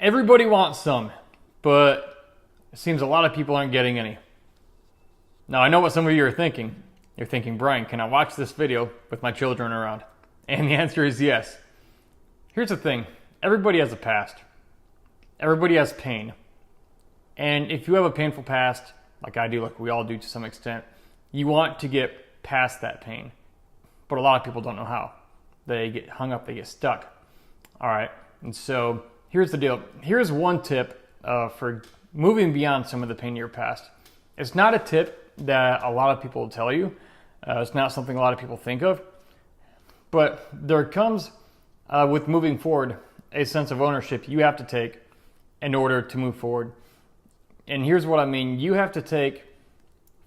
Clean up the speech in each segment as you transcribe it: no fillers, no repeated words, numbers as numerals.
Everybody wants some, but it seems a lot of people aren't getting any. Now, I know what some of you are thinking. You're thinking, Brian, can I watch this video with my children around? And the answer is yes. Here's the thing. Everybody has a past. Everybody has pain. And if you have a painful past, like I do, like we all do to some extent, you want to get past that pain. But a lot of people don't know how. They get hung up, they get stuck. All right, and so here's the deal. Here's one tip for moving beyond some of the pain of your past. It's not a tip that a lot of people will tell you. It's not something a lot of people think of. But there comes, with moving forward, a sense of ownership you have to take in order to move forward. And here's what I mean. You have to take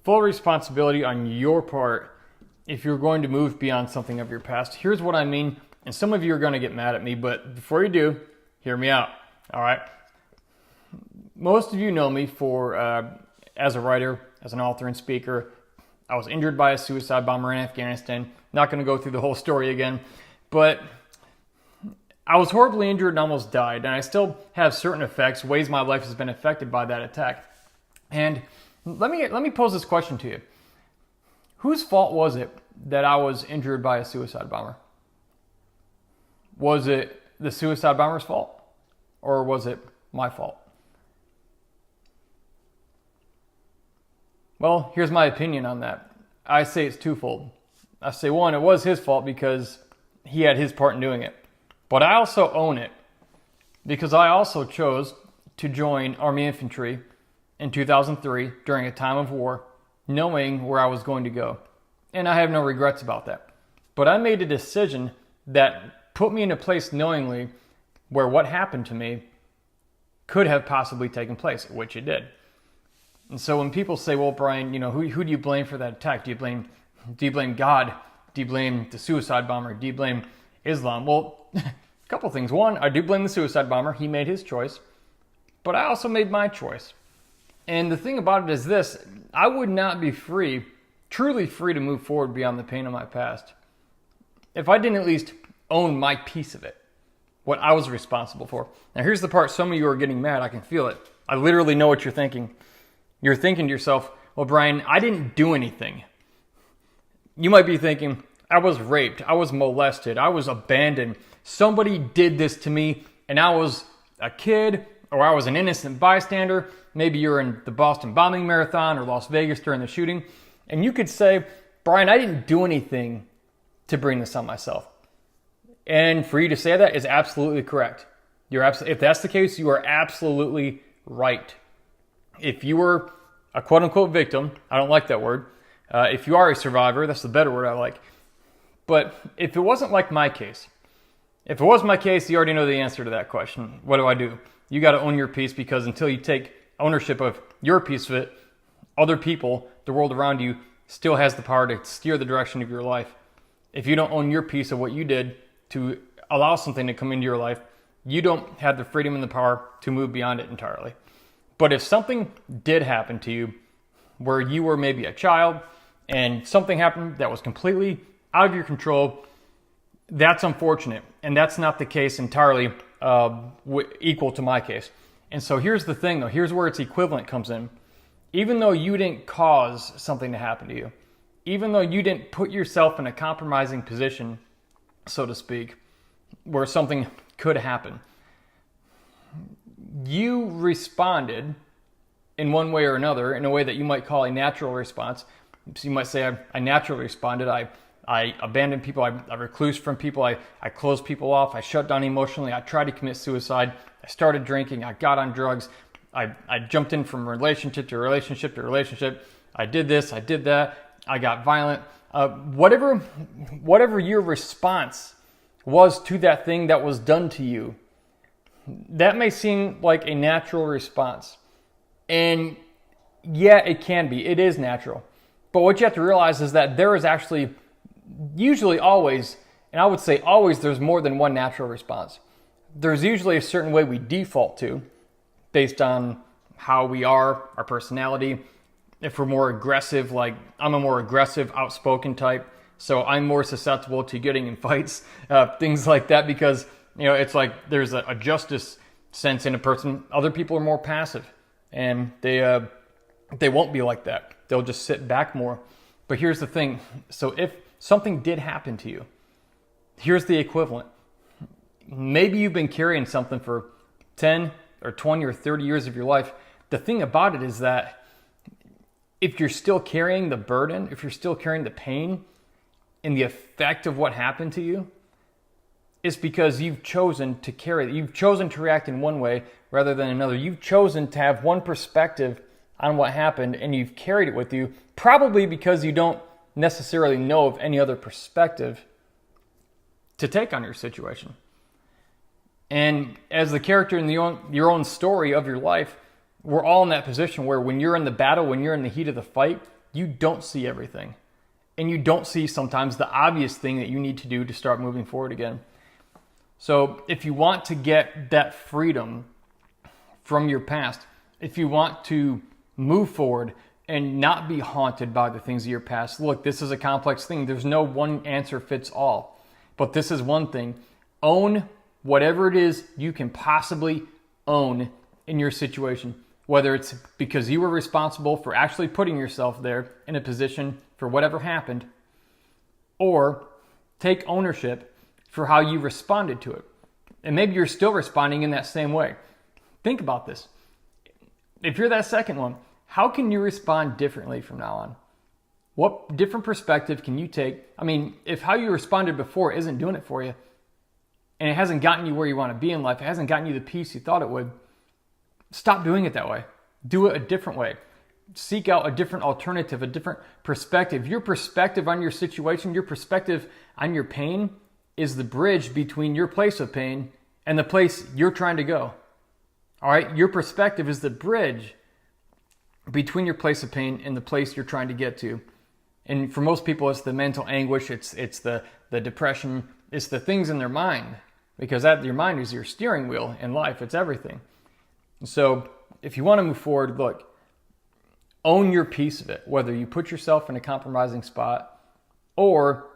full responsibility on your part if you're going to move beyond something of your past. Here's what I mean. And some of you are going to get mad at me, but before you do, hear me out. All right. Most of you know me for as a writer, as an author and speaker. I was injured by a suicide bomber in Afghanistan. Not going to go through the whole story again, but I was horribly injured and almost died, and I still have certain effects, ways my life has been affected by that attack. And let me pose this question to you. Whose fault was it that I was injured by a suicide bomber? Was it the suicide bomber's fault, or was it my fault? Well, here's my opinion on that. I say it's twofold. I say, one, it was his fault because he had his part in doing it. But I also own it because I also chose to join Army Infantry in 2003 during a time of war, knowing where I was going to go. And I have no regrets about that. But I made a decision that put me in a place knowingly where what happened to me could have possibly taken place, which it did. And so when people say, well, Brian, who do you blame for that attack? Do you blame God? Do you blame the suicide bomber? Do you blame Islam? Well, a couple things. One, I do blame the suicide bomber. He made his choice. But I also made my choice. And the thing about it is this. I would not be free, truly free to move forward beyond the pain of my past, if I didn't at least own my piece of it, what I was responsible for. Now, here's the part. Some of you are getting mad. I can feel it. I literally know what you're thinking. You're thinking to yourself, well, Brian, I didn't do anything. You might be thinking, I was raped, I was molested, I was abandoned. Somebody did this to me, and I was a kid, or I was an innocent bystander. Maybe you're in the Boston bombing marathon or Las Vegas during the shooting, and you could say, Brian, I didn't do anything to bring this on myself. And for you to say that is absolutely correct. If that's the case, you are absolutely right. If you were a quote-unquote victim, I don't like that word. If you are a survivor, that's the better word I like. But if it wasn't like my case, if it was my case, you already know the answer to that question. What do? You got to own your piece, because until you take ownership of your piece of it, other people, the world around you, still has the power to steer the direction of your life. If you don't own your piece of what you did to allow something to come into your life, you don't have the freedom and the power to move beyond it entirely. But if something did happen to you where you were maybe a child and something happened that was completely out of your control, that's unfortunate. And that's not the case entirely equal to my case. And so here's the thing, though. Here's where its equivalent comes in. Even though you didn't cause something to happen to you, even though you didn't put yourself in a compromising position, so to speak, where something could happen, you responded in one way or another, in a way that you might call a natural response. So you might say, I naturally responded. I abandoned people. I reclused from people. I closed people off. I shut down emotionally. I tried to commit suicide. I started drinking. I got on drugs. I jumped in from relationship to relationship to relationship. I did this. I did that. I got violent. Whatever your response was to that thing that was done to you, that may seem like a natural response. And yeah, it can be. It is natural. But what you have to realize is that there is actually, usually always, and I would say always, there's more than one natural response. There's usually a certain way we default to based on how we are, our personality. If we're more aggressive, like I'm a more aggressive, outspoken type, so I'm more susceptible to getting in fights, things like that, because it's like there's a justice sense in a person. Other people are more passive, and they won't be like that. They'll just sit back more. But here's the thing. So if something did happen to you, here's the equivalent. Maybe you've been carrying something for 10 or 20 or 30 years of your life. The thing about it is that if you're still carrying the burden, if you're still carrying the pain and the effect of what happened to you, it's because you've chosen to carry it. You've chosen to react in one way rather than another. You've chosen to have one perspective on what happened, and you've carried it with you, probably because you don't necessarily know of any other perspective to take on your situation. And as the character in your own story of your life, we're all in that position where when you're in the battle, when you're in the heat of the fight, you don't see everything. And you don't see sometimes the obvious thing that you need to do to start moving forward again. So if you want to get that freedom from your past, if you want to move forward and not be haunted by the things of your past, look, this is a complex thing. There's no one answer fits all. But this is one thing. Own whatever it is you can possibly own in your situation. Whether it's because you were responsible for actually putting yourself there in a position for whatever happened, or take ownership for how you responded to it. And maybe you're still responding in that same way. Think about this. If you're that second one, how can you respond differently from now on? What different perspective can you take? I mean, if how you responded before isn't doing it for you, and it hasn't gotten you where you want to be in life, it hasn't gotten you the peace you thought it would, stop doing it that way. Do it a different way. Seek out a different alternative, a different perspective. Your perspective on your situation, your perspective on your pain is the bridge between your place of pain and the place you're trying to go. All right? Your perspective is the bridge between your place of pain and the place you're trying to get to. And for most people, it's the mental anguish, it's the depression, it's the things in their mind, because your mind is your steering wheel in life. It's everything. So if you want to move forward, look, own your piece of it, whether you put yourself in a compromising spot or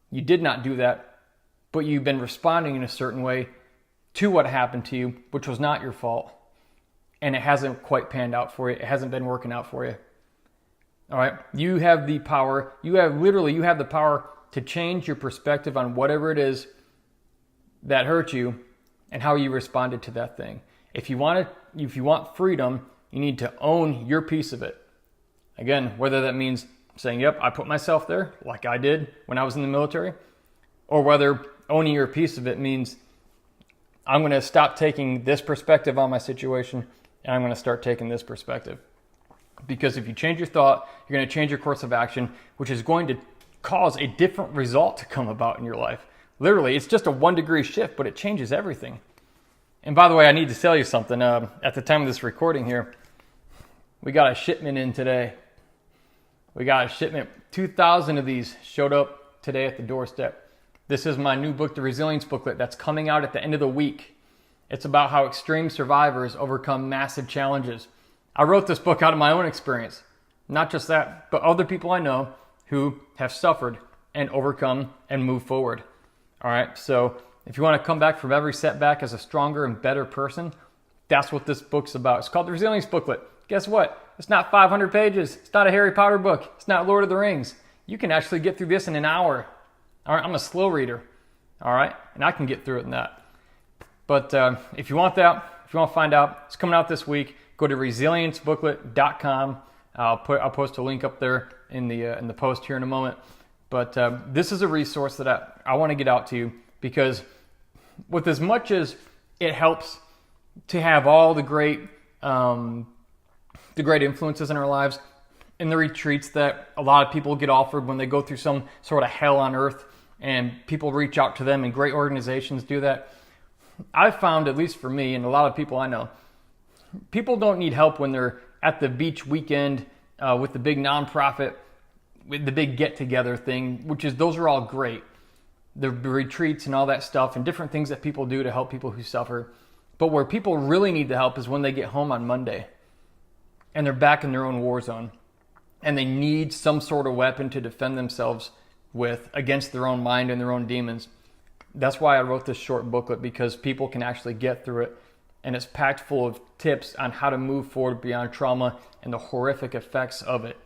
you did not do that, but you've been responding in a certain way to what happened to you, which was not your fault, and it hasn't quite panned out for you. It hasn't been working out for you. All right? You have the power. You have the power to change your perspective on whatever it is that hurt you and how you responded to that thing. If you want freedom, you need to own your piece of it. Again, whether that means saying, yep, I put myself there like I did when I was in the military, or whether owning your piece of it means I'm going to stop taking this perspective on my situation and I'm going to start taking this perspective. Because if you change your thought, you're going to change your course of action, which is going to cause a different result to come about in your life. Literally, it's just a 1 degree shift, but it changes everything. And by the way, I need to tell you something. At the time of this recording here, we got a shipment in today. We got a shipment. 2,000 of these showed up today at the doorstep. This is my new book, The Resilience Booklet, that's coming out at the end of the week. It's about how extreme survivors overcome massive challenges. I wrote this book out of my own experience. Not just that, but other people I know who have suffered and overcome and moved forward. All right, so if you want to come back from every setback as a stronger and better person, that's what this book's about. It's called The Resilience Booklet. Guess what? It's not 500 pages. It's not a Harry Potter book. It's not Lord of the Rings. You can actually get through this in an hour. All right, I'm a slow reader. All right, and I can get through it in that. But if you want that, if you want to find out, it's coming out this week. Go to resiliencebooklet.com. I'll post a link up there in the post here in a moment. But this is a resource that I want to get out to you, because with as much as it helps to have all the great influences in our lives, and the retreats that a lot of people get offered when they go through some sort of hell on earth, and people reach out to them and great organizations do that, I've found, at least for me and a lot of people I know, people don't need help when they're at the beach weekend with the big nonprofit, with the big get-together thing, those are all great. The retreats and all that stuff and different things that people do to help people who suffer. But where people really need the help is when they get home on Monday and they're back in their own war zone and they need some sort of weapon to defend themselves with against their own mind and their own demons. That's why I wrote this short booklet, because people can actually get through it and it's packed full of tips on how to move forward beyond trauma and the horrific effects of it.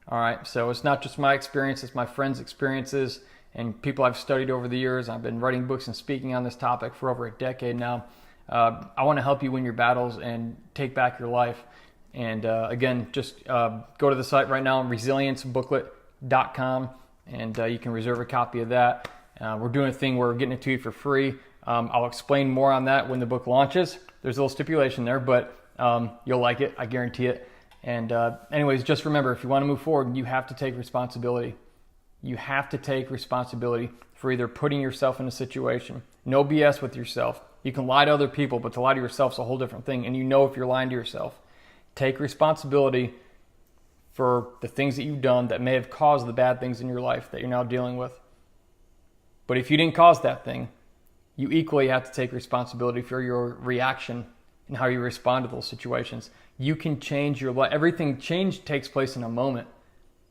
All right, so it's not just my experience, it's my friends' experiences and people I've studied over the years. I've been writing books and speaking on this topic for over a decade now. I want to help you win your battles and take back your life. And again, just go to the site right now, resiliencebooklet.com, and you can reserve a copy of that. We're doing a thing where we're getting it to you for free. I'll explain more on that when the book launches. There's a little stipulation there, but you'll like it. I guarantee it. And anyways, just remember, if you want to move forward, you have to take responsibility. You have to take responsibility for either putting yourself in a situation. No BS with yourself. You can lie to other people, but to lie to yourself is a whole different thing. And you know if you're lying to yourself. Take responsibility for the things that you've done that may have caused the bad things in your life that you're now dealing with. But if you didn't cause that thing, you equally have to take responsibility for your reaction and how you respond to those situations. You can change your life. Change takes place in a moment.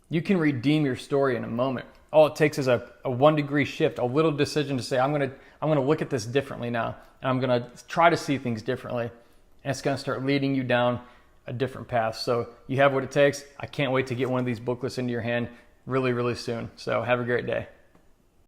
You can redeem your story in a moment. All it takes is a 1 degree shift, a little decision to say, I'm gonna look at this differently now, and I'm gonna try to see things differently. And it's gonna start leading you down a different path. So you have what it takes. I can't wait to get one of these booklets into your hand really, really soon. So have a great day.